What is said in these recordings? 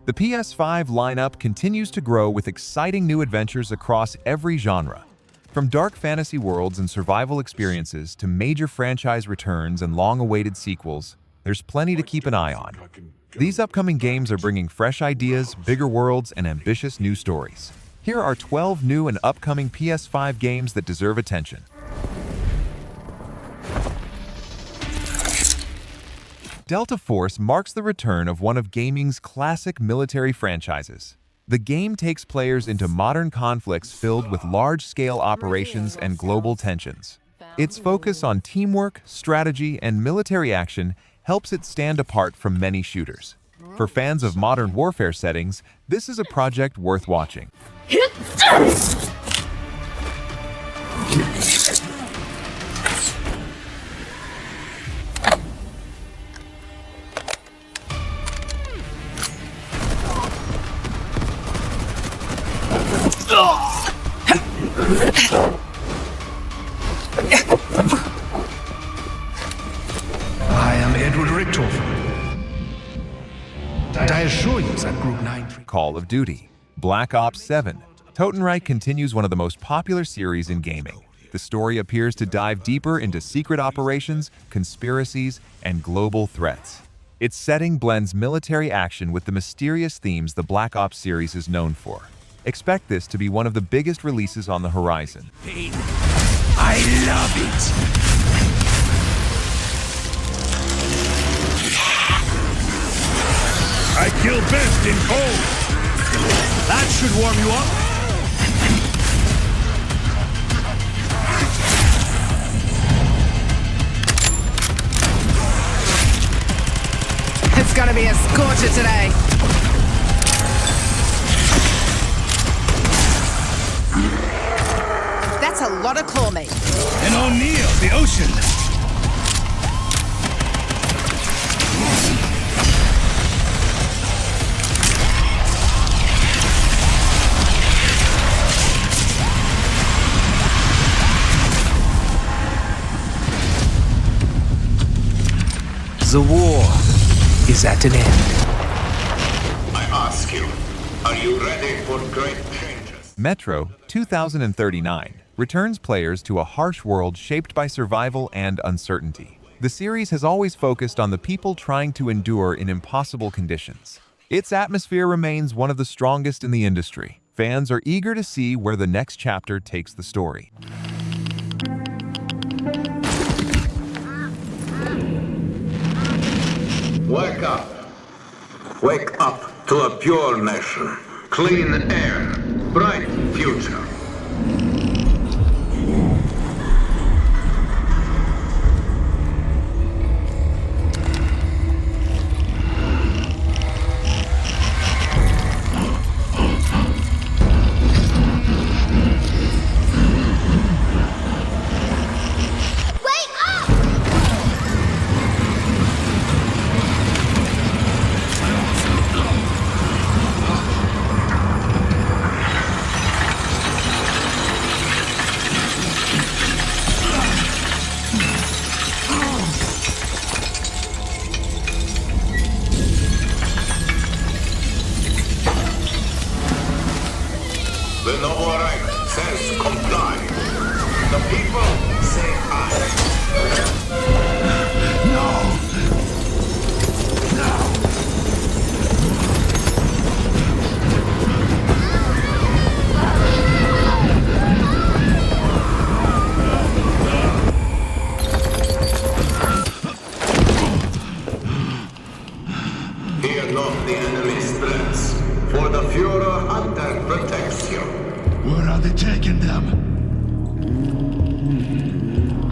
The PS5 lineup continues to grow with exciting new adventures across every genre. From dark fantasy worlds and survival experiences to major franchise returns and long-awaited sequels, there's plenty to keep an eye on. These upcoming games are bringing fresh ideas, bigger worlds, and ambitious new stories. Here are 12 new and upcoming PS5 games that deserve attention. Delta Force marks the return of one of gaming's classic military franchises. The game takes players into modern conflicts filled with large-scale operations and global tensions. Its focus on teamwork, strategy, and military action helps it stand apart from many shooters. For fans of modern warfare settings, this is a project worth watching. I am Edward Richtofen. I assure you that Group 9... Call of Duty. Black Ops 7. Totenreich continues one of the most popular series in gaming. The story appears to dive deeper into secret operations, conspiracies, and global threats. Its setting blends military action with the mysterious themes the Black Ops series is known for. Expect this to be one of the biggest releases on the horizon. I love it! I kill best in cold! That should warm you up! It's gonna be a scorcher today! That's a lot of claw meat. And O'Neill, the ocean! The war is at an end. I ask you, are you ready for great changes? Metro 2039 returns players to a harsh world shaped by survival and uncertainty. The series has always focused on the people trying to endure in impossible conditions. Its atmosphere remains one of the strongest in the industry. Fans are eager to see where the next chapter takes the story. Wake up. Wake up to a pure nation. Clean air. Bright future. The noble right says comply. The people say aye. No! Fear not the enemy's threats, for the Führer hunter protects you. Where are they taking them?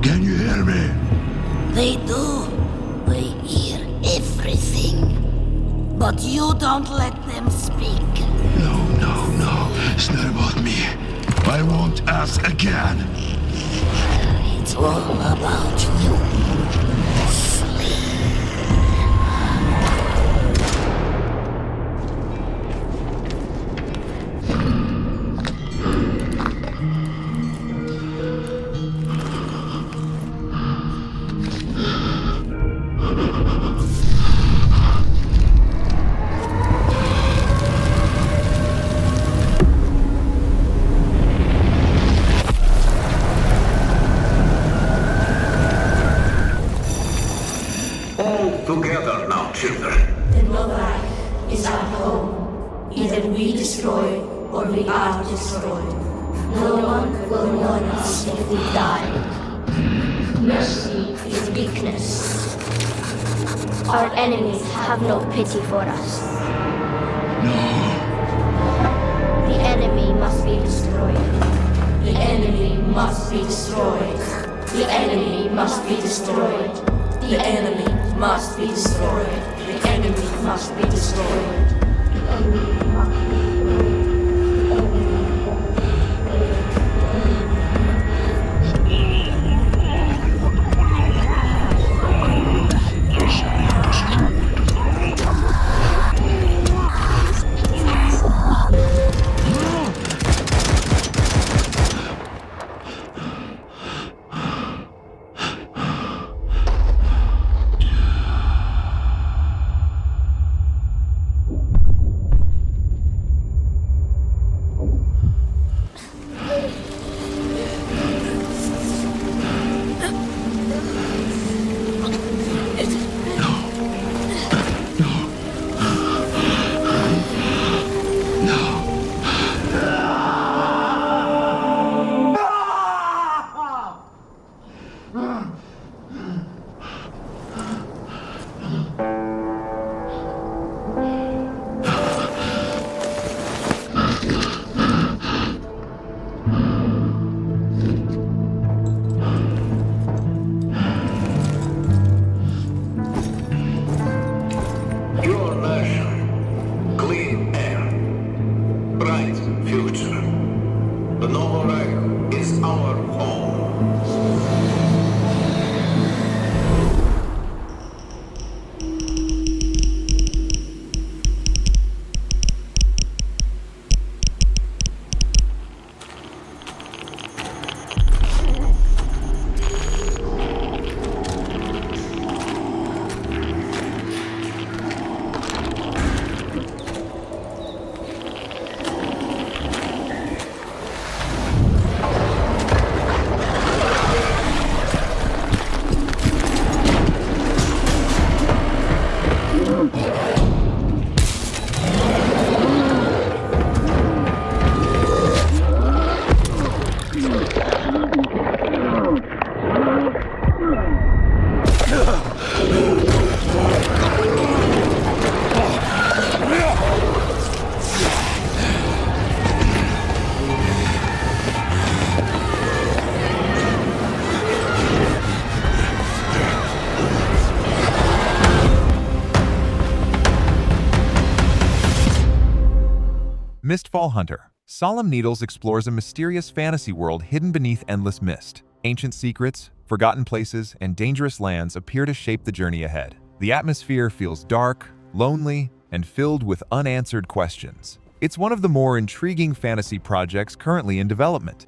Can you hear me? They do. We hear everything. But you don't let them speak. No. It's not about me. I won't ask again. It's all about you. our home. Either we destroy or we are destroyed. No one will mourn us if we die. Mercy is weakness. Our enemies have no pity for us. The enemy must be destroyed. The enemy must be destroyed. The enemy must be destroyed. The enemy must be destroyed. The enemy must be destroyed. The enemy must be destroyed. Mistfall Hunter. Solemn Needles explores a mysterious fantasy world hidden beneath endless mist. Ancient secrets, forgotten places, and dangerous lands appear to shape the journey ahead. The atmosphere feels dark, lonely, and filled with unanswered questions. It's one of the more intriguing fantasy projects currently in development.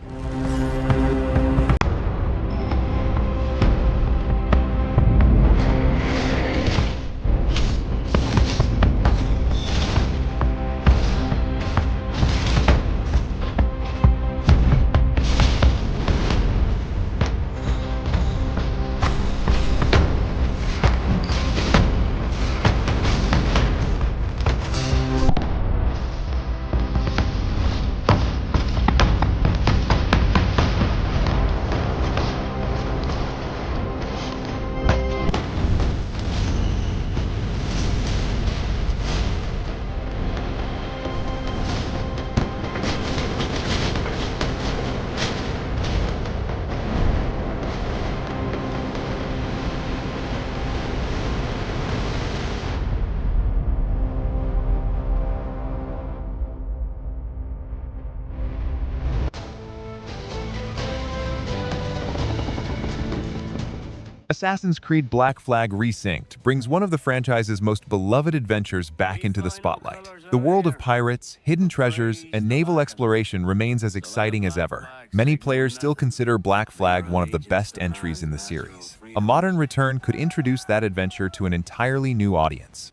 Assassin's Creed Black Flag Resynced brings one of the franchise's most beloved adventures back into the spotlight. The world of pirates, hidden treasures, and naval exploration remains as exciting as ever. Many players still consider Black Flag one of the best entries in the series. A modern return could introduce that adventure to an entirely new audience.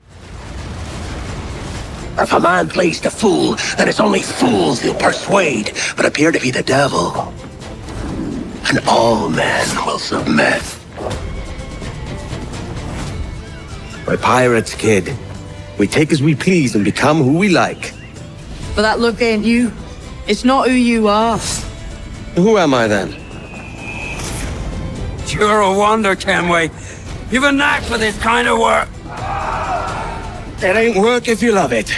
If a man plays the fool, then it's only fools he'll persuade, but appear to be the devil. And all men will submit. We're pirates, kid. We take as we please and become who we like. But that look ain't you. It's not who you are. Who am I then? You're a wonder, Kenway. You've a knack for this kind of work. It ain't work if you love it.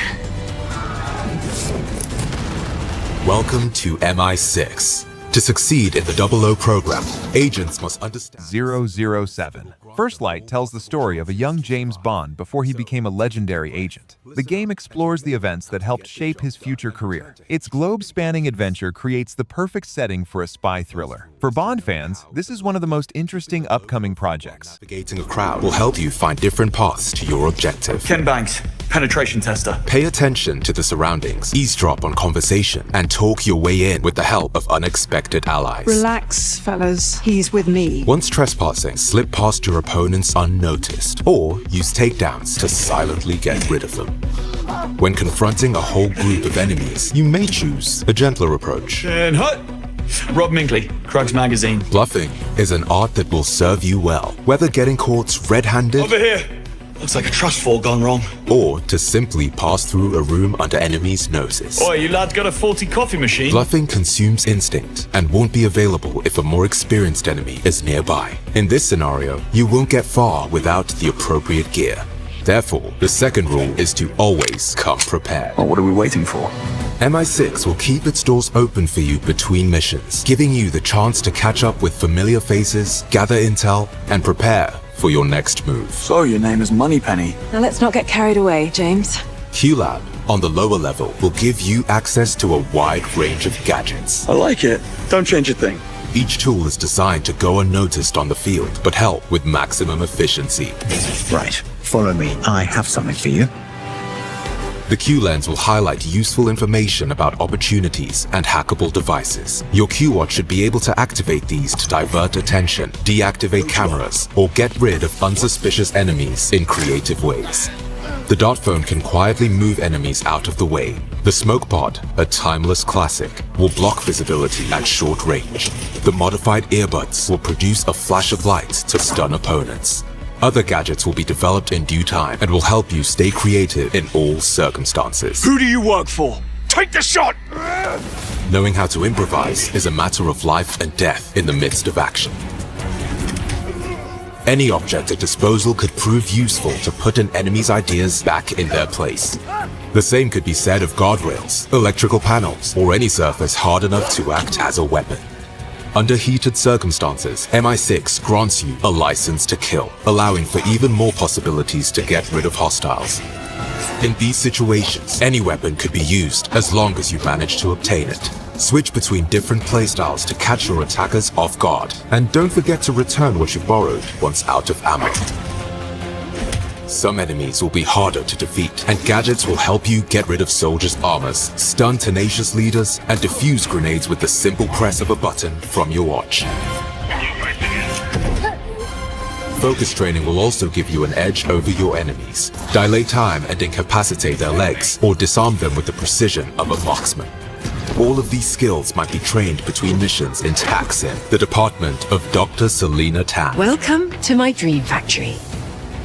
Welcome to MI6. To succeed in the 00 program, agents must understand 007. First Light tells the story of a young James Bond before he became a legendary agent. The game explores the events that helped shape his future career. Its globe-spanning adventure creates the perfect setting for a spy thriller. For Bond fans, this is one of the most interesting upcoming projects. navigating a crowd will help you find different paths to your objective. Ken Banks, penetration tester. Pay attention to the surroundings, eavesdrop on conversation, and talk your way in with the help of unexpected allies. Relax, fellas. He's with me. Once trespassing, slip past your opponents unnoticed, or use takedowns to silently get rid of them. When confronting a whole group of enemies, you may choose a gentler approach. And hut! Rob Minkley, Krugs Magazine. Bluffing is an art that will serve you well, whether getting caught red-handed Over here! Looks like a trust fall gone wrong. or to simply pass through a room under enemies' noses. Oi, you lads got a faulty coffee machine? Bluffing consumes instinct and won't be available if a more experienced enemy is nearby. In this scenario, you won't get far without the appropriate gear. Therefore, the second rule is to always come prepared. Well, what are we waiting for? MI6 will keep its doors open for you between missions, giving you the chance to catch up with familiar faces, gather intel, and prepare for your next move. So, your name is Moneypenny. Now let's not get carried away, James. QLab, on the lower level, will give you access to a wide range of gadgets. I like it. Don't change a thing. Each tool is designed to go unnoticed on the field, but help with maximum efficiency. Right, follow me. I have something for you. The Q-Lens will highlight useful information about opportunities and hackable devices. Your Q-Watch should be able to activate these to divert attention, deactivate cameras, or get rid of unsuspicious enemies in creative ways. The dot phone can quietly move enemies out of the way. The Smoke Pod, a timeless classic, will block visibility at short range. The modified earbuds will produce a flash of light to stun opponents. Other gadgets will be developed in due time and will help you stay creative in all circumstances. Who do you work for? Take the shot! Knowing how to improvise is a matter of life and death in the midst of action. Any object at disposal could prove useful to put an enemy's ideas back in their place. The same could be said of guardrails, electrical panels, or any surface hard enough to act as a weapon. Under heated circumstances, MI6 grants you a license to kill, allowing for even more possibilities to get rid of hostiles. In these situations, any weapon could be used as long as you manage to obtain it. Switch between different playstyles to catch your attackers off guard, and don't forget to return what you borrowed once out of ammo. Some enemies will be harder to defeat, and gadgets will help you get rid of soldiers' armors, stun tenacious leaders, and defuse grenades with the simple press of a button from your watch. Focus training will also give you an edge over your enemies. Dilate time and incapacitate their legs, or disarm them with the precision of a marksman. All of these skills might be trained between missions in TACSIM, the department of Dr. Selena Tan. Welcome to my dream factory.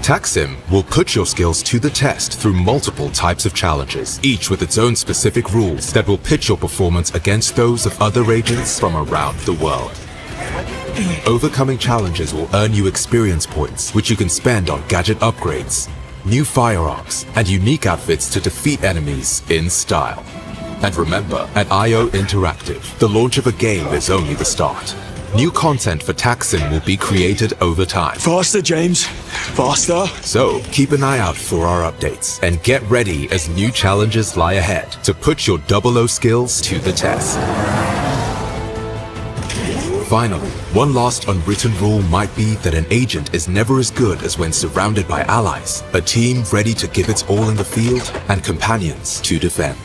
TACSIM will put your skills to the test through multiple types of challenges, each with its own specific rules that will pitch your performance against those of other agents from around the world. Overcoming challenges will earn you experience points, which you can spend on gadget upgrades, new firearms, and unique outfits to defeat enemies in style. And remember, at IO Interactive, the launch of a game is only the start. New content for TACSIM will be created over time. Faster, James. Faster. So, keep an eye out for our updates, and get ready as new challenges lie ahead to put your 00 skills to the test. Finally, one last unwritten rule might be that an agent is never as good as when surrounded by allies, a team ready to give its all in the field, and companions to defend.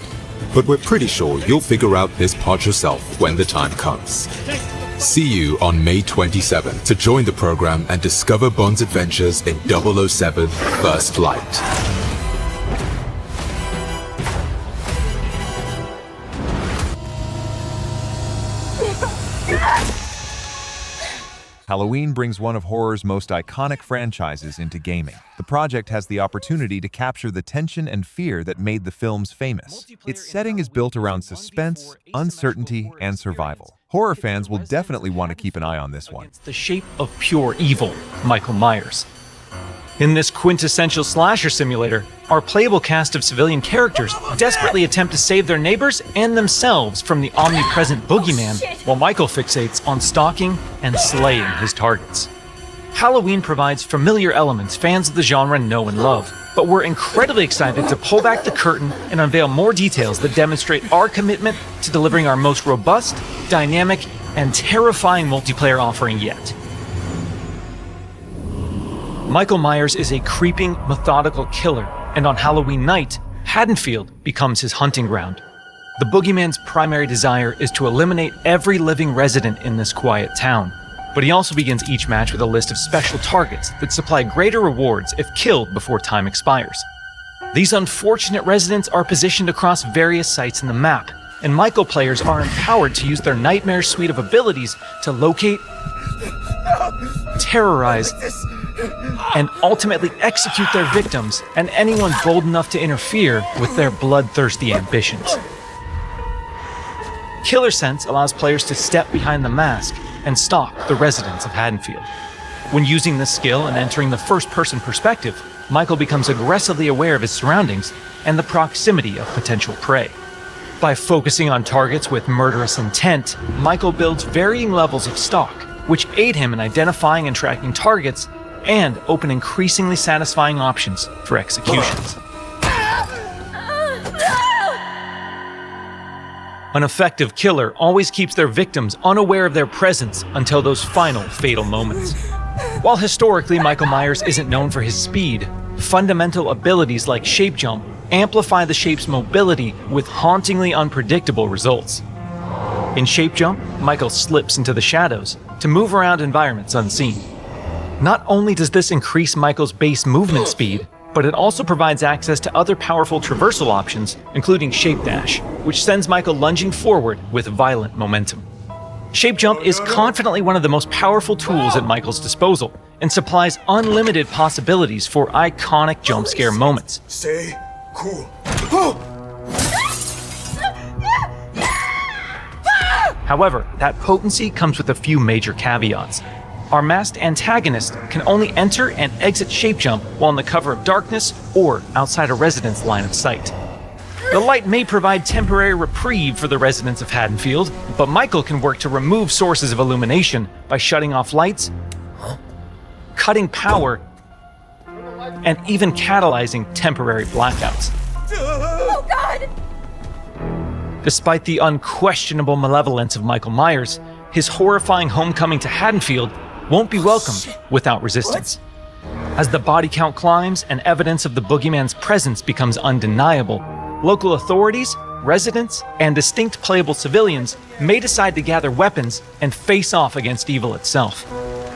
But we're pretty sure you'll figure out this part yourself when the time comes. See you on May 27 to join the program and discover Bond's adventures in 007 First Light. Halloween brings one of horror's most iconic franchises into gaming. The project has the opportunity to capture the tension and fear that made the films famous. Its setting is built around suspense, uncertainty, and survival. Horror fans will definitely want to keep an eye on this one. The shape of pure evil, Michael Myers. In this quintessential slasher simulator, our playable cast of civilian characters desperately attempt to save their neighbors and themselves from the omnipresent boogeyman, while Michael fixates on stalking and slaying his targets. Halloween provides familiar elements fans of the genre know and love, but we're incredibly excited to pull back the curtain and unveil more details that demonstrate our commitment to delivering our most robust, dynamic, and terrifying multiplayer offering yet. Michael Myers is a creeping, methodical killer, and on Halloween night, Haddonfield becomes his hunting ground. The boogeyman's primary desire is to eliminate every living resident in this quiet town, but he also begins each match with a list of special targets that supply greater rewards if killed before time expires. These unfortunate residents are positioned across various sites in the map, and Michael players are empowered to use their nightmare suite of abilities to locate, terrorize, and ultimately execute their victims and anyone bold enough to interfere with their bloodthirsty ambitions. Killer Sense allows players to step behind the mask and stalk the residents of Haddonfield. When using this skill and entering the first-person perspective, Michael becomes aggressively aware of his surroundings and the proximity of potential prey. By focusing on targets with murderous intent, Michael builds varying levels of stalk, which aid him in identifying and tracking targets and open increasingly satisfying options for executions. An effective killer always keeps their victims unaware of their presence until those final fatal moments. While historically Michael Myers isn't known for his speed, fundamental abilities like shape jump amplify the shape's mobility with hauntingly unpredictable results. In shape jump, Michael slips into the shadows to move around environments unseen. Not only does this increase Michael's base movement speed, but it also provides access to other powerful traversal options, including Shape Dash, which sends Michael lunging forward with violent momentum. Shape Jump is confidently one of the most powerful tools at Michael's disposal, and supplies unlimited possibilities for iconic jump scare moments. Stay cool. However, that potency comes with a few major caveats. Our masked antagonist can only enter and exit Shape Jump while in the cover of darkness or outside a resident's line of sight. The light may provide temporary reprieve for the residents of Haddonfield, but Michael can work to remove sources of illumination by shutting off lights, cutting power, and even catalyzing temporary blackouts. Oh God! Despite the unquestionable malevolence of Michael Myers, his horrifying homecoming to Haddonfield won't be welcomed without resistance. As the body count climbs and evidence of the boogeyman's presence becomes undeniable, local authorities, residents, and distinct playable civilians may decide to gather weapons and face off against evil itself.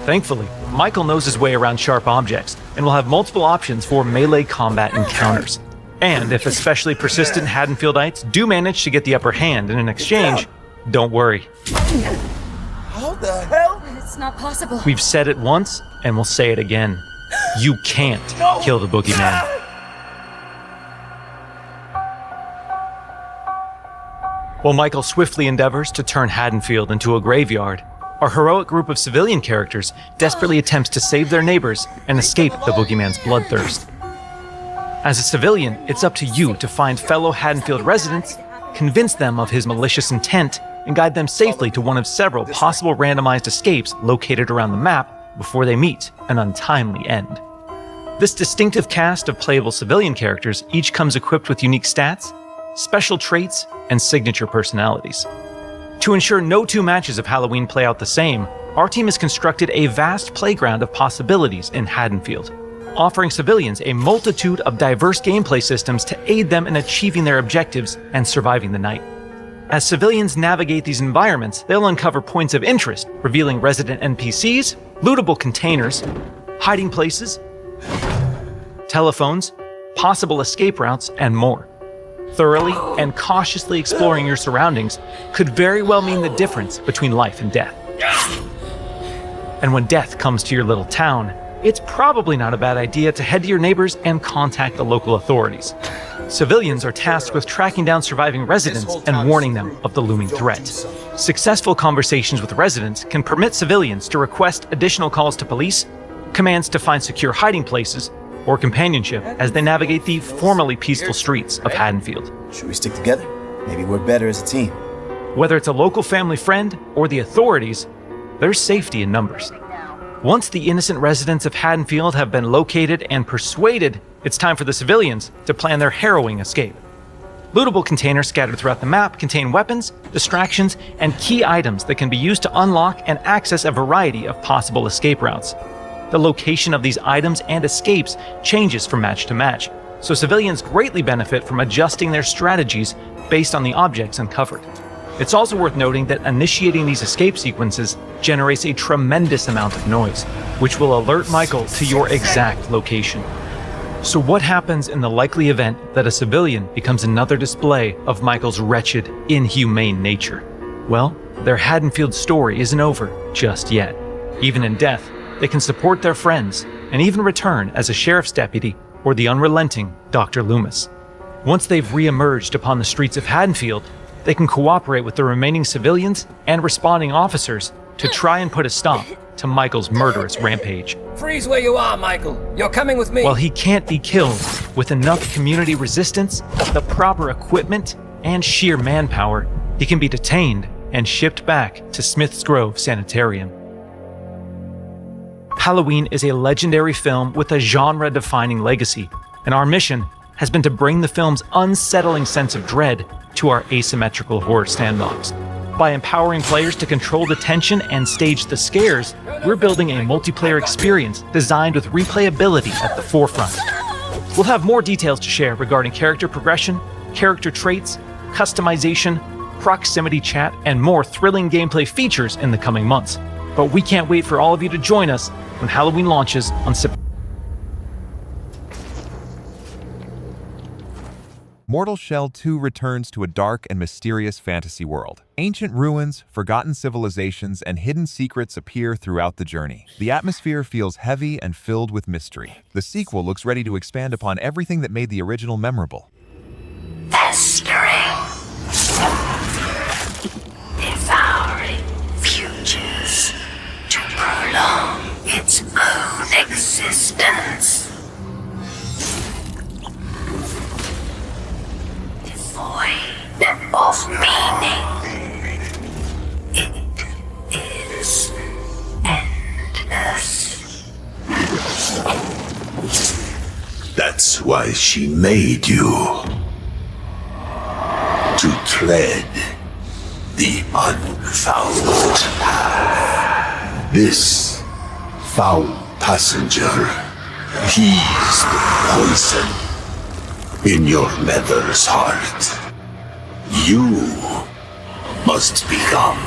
Thankfully, Michael knows his way around sharp objects and will have multiple options for melee combat encounters. And if especially persistent Haddonfieldites do manage to get the upper hand in an exchange, don't worry. How the hell? It's not possible. We've said it once, and we'll say it again. You can't kill the boogeyman. While Michael swiftly endeavors to turn Haddonfield into a graveyard, our heroic group of civilian characters desperately attempts to save their neighbors and escape the boogeyman's bloodthirst. As a civilian, it's up to you to find fellow Haddonfield residents, convince them of his malicious intent, and guide them safely to one of several possible randomized escapes located around the map before they meet an untimely end. This distinctive cast of playable civilian characters each comes equipped with unique stats, special traits, and signature personalities. To ensure no two matches of Halloween play out the same, our team has constructed a vast playground of possibilities in Haddonfield, offering civilians a multitude of diverse gameplay systems to aid them in achieving their objectives and surviving the night. As civilians navigate these environments, they'll uncover points of interest, revealing resident NPCs, lootable containers, hiding places, telephones, possible escape routes, and more. Thoroughly and cautiously exploring your surroundings could very well mean the difference between life and death. And when death comes to your little town, it's probably not a bad idea to head to your neighbors and contact the local authorities. Civilians are tasked with tracking down surviving residents and warning them of the looming threat. Successful conversations with residents can permit civilians to request additional calls to police, commands to find secure hiding places, or companionship as they navigate the formerly peaceful streets of Haddonfield. Should we stick together? Maybe work better as a team. Whether it's a local family friend or the authorities, there's safety in numbers. Once the innocent residents of Haddonfield have been located and persuaded, it's time for the civilians to plan their harrowing escape. Lootable containers scattered throughout the map contain weapons, distractions, and key items that can be used to unlock and access a variety of possible escape routes. The location of these items and escapes changes from match to match, so civilians greatly benefit from adjusting their strategies based on the objects uncovered. It's also worth noting that initiating these escape sequences generates a tremendous amount of noise, which will alert Michael to your exact location. So what happens in the likely event that a civilian becomes another display of Michael's wretched, inhumane nature? Well, their Haddonfield story isn't over just yet. Even in death, they can support their friends and even return as a sheriff's deputy or the unrelenting Dr. Loomis. Once they've re-emerged upon the streets of Haddonfield, they can cooperate with the remaining civilians and responding officers to try and put a stop to Michael's murderous rampage. Freeze where you are, Michael. You're coming with me. While he can't be killed, with enough community resistance, the proper equipment, and sheer manpower, he can be detained and shipped back to Smith's Grove Sanitarium. Halloween is a legendary film with a genre-defining legacy, and our mission has been to bring the film's unsettling sense of dread to our asymmetrical horror sandbox. By empowering players to control the tension and stage the scares, we're building a multiplayer experience designed with replayability at the forefront. We'll have more details to share regarding character progression, character traits, customization, proximity chat, and more thrilling gameplay features in the coming months. But we can't wait for all of you to join us when Halloween launches on September. Mortal Shell 2 returns to a dark and mysterious fantasy world. Ancient ruins, forgotten civilizations, and hidden secrets appear throughout the journey. The atmosphere feels heavy and filled with mystery. The sequel looks ready to expand upon everything that made the original memorable. Festering. Devouring futures to prolong its own existence. Void of meaning. It is endless. That's why she made you. To tread the unfound path. This foul passenger, he's the poison in your mother's heart. You must become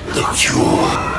the cure.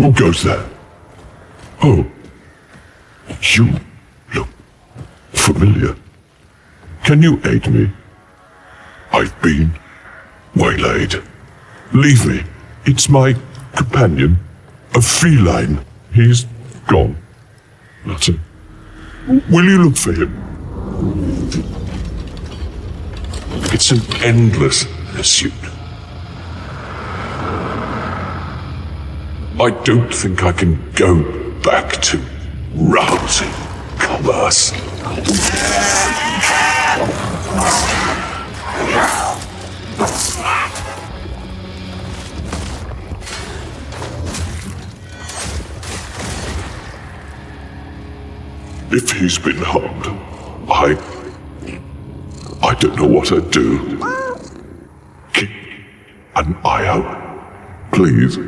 Who goes there? Oh. You look familiar. Can you aid me? I've been waylaid. Leave me. It's my companion. A feline. He's gone. That's it. Will you look for him? It's an endless pursuit. I don't think I can go back to rousing commerce. If he's been harmed, I don't know what I'd do. Keep an eye out, please.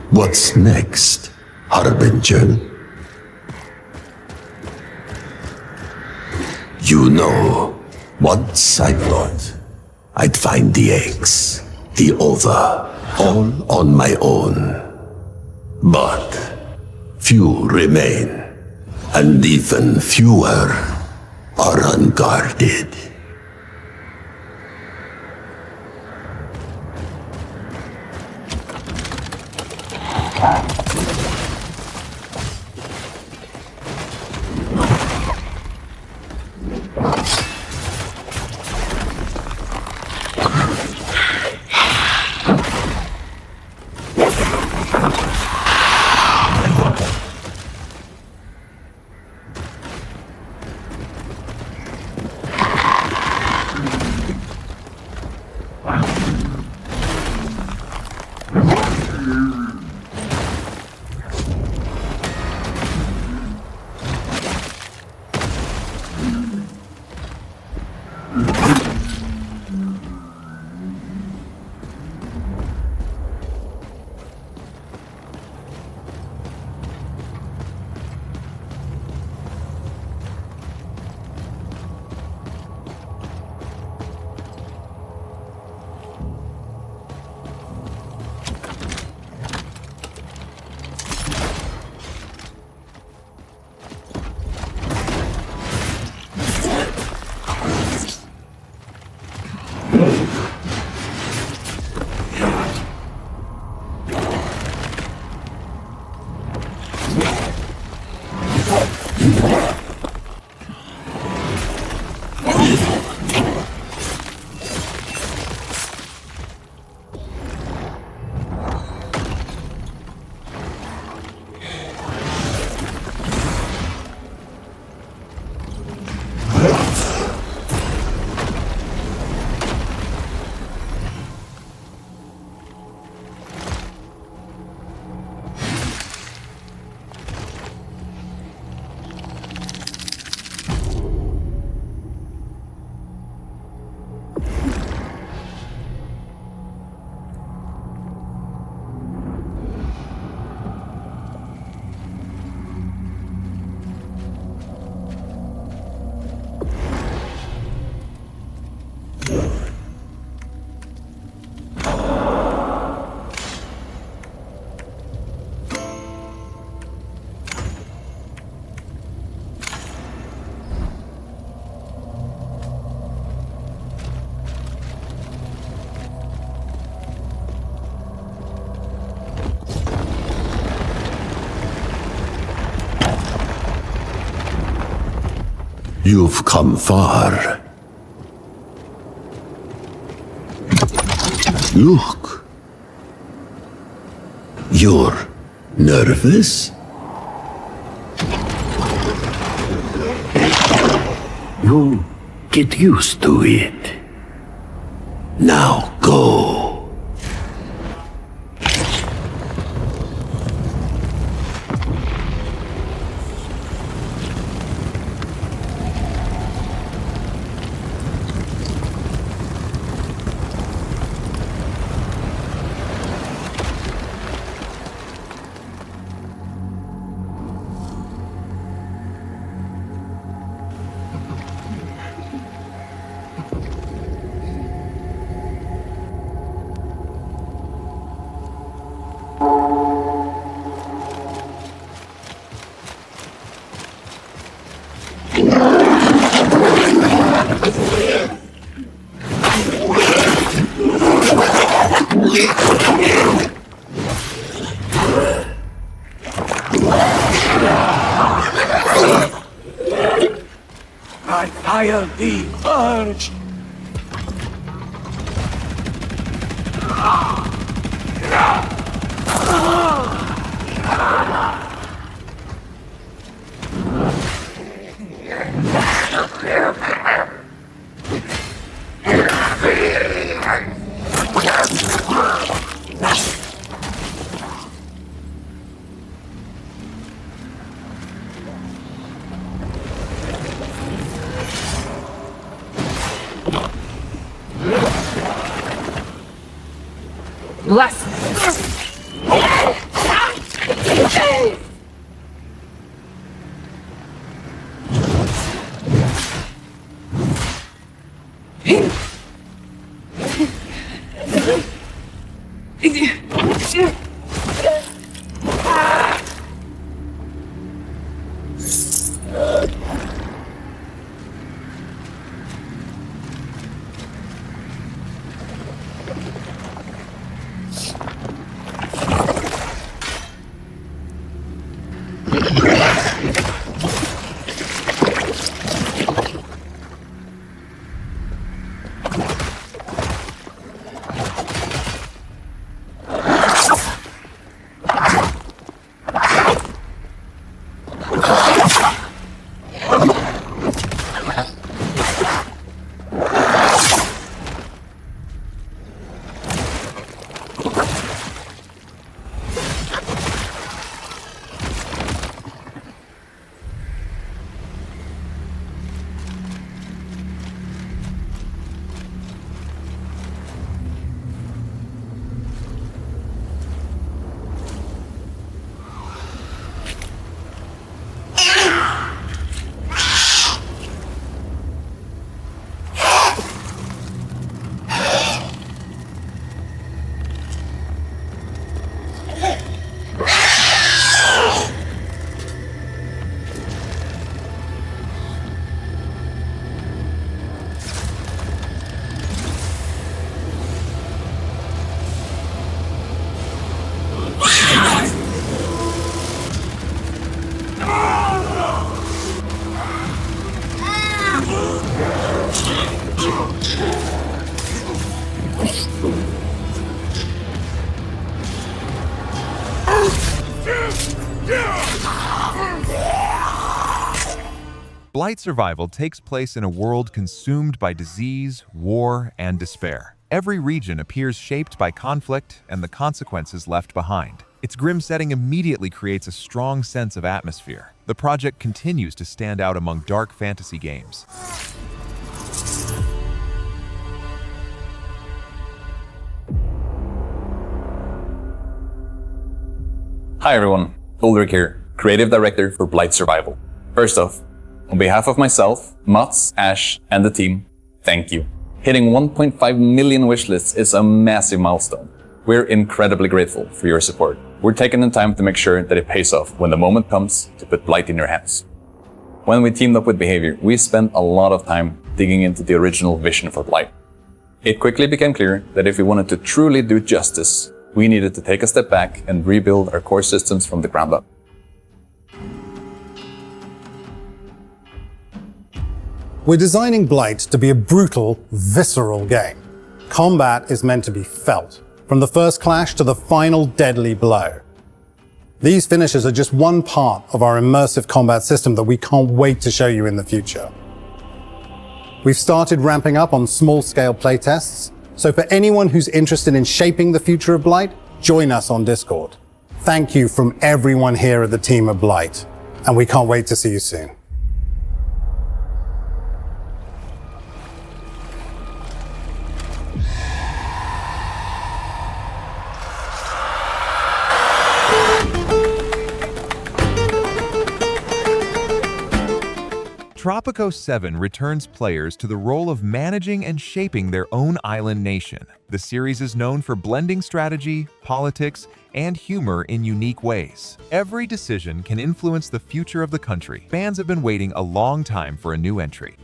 What's next, Harbinger? You know, once I thought I'd find the eggs, the ova, all on my own. But few remain, and even fewer are unguarded. You've come far. Look. You're nervous? You get used to it. Now go. Higher the urge. Blight Survival takes place in a world consumed by disease, war, and despair. Every region appears shaped by conflict and the consequences left behind. Its grim setting immediately creates a strong sense of atmosphere. The project continues to stand out among dark fantasy games. Hi everyone, Totenreich here, Creative Director for Blight Survival. First off, on behalf of myself, Mats, Ash, and the team, thank you. Hitting 1.5 million wishlists is a massive milestone. We're incredibly grateful for your support. We're taking the time to make sure that it pays off when the moment comes to put Blight in your hands. When we teamed up with Behavior, we spent a lot of time digging into the original vision for Blight. It quickly became clear that if we wanted to truly do justice, we needed to take a step back and rebuild our core systems from the ground up. We're designing Blight to be a brutal, visceral game. Combat is meant to be felt, from the first clash to the final deadly blow. These finishes are just one part of our immersive combat system that we can't wait to show you in the future. We've started ramping up on small-scale playtests, so for anyone who's interested in shaping the future of Blight, join us on Discord. Thank you from everyone here at the team at Blight, and we can't wait to see you soon. Tropico 7 returns players to the role of managing and shaping their own island nation. The series is known for blending strategy, politics, and humor in unique ways. Every decision can influence the future of the country. Fans have been waiting a long time for a new entry.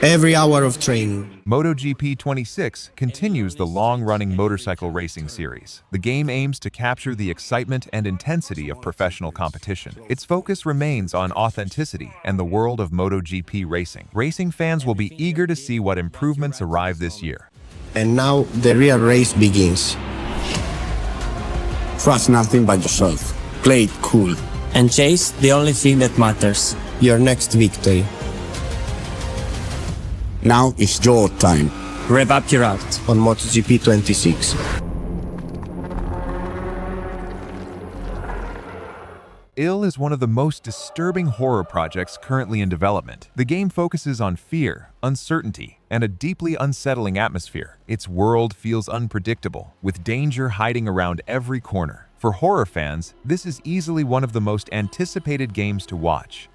every hour of training. MotoGP 26 continues the long-running motorcycle racing series. The game aims to capture the excitement and intensity of professional competition. Its focus remains on authenticity and the world of MotoGP racing. Racing fans will be eager to see what improvements arrive this year. And now the real race begins. Trust nothing but yourself. Play it cool. And chase the only thing that matters. Your next victory. Now it's your time. Rev up your art. On MotoGP 26. Ill is one of the most disturbing horror projects currently in development. The game focuses on fear, uncertainty, and a deeply unsettling atmosphere. Its world feels unpredictable, with danger hiding around every corner. For horror fans, this is easily one of the most anticipated games to watch.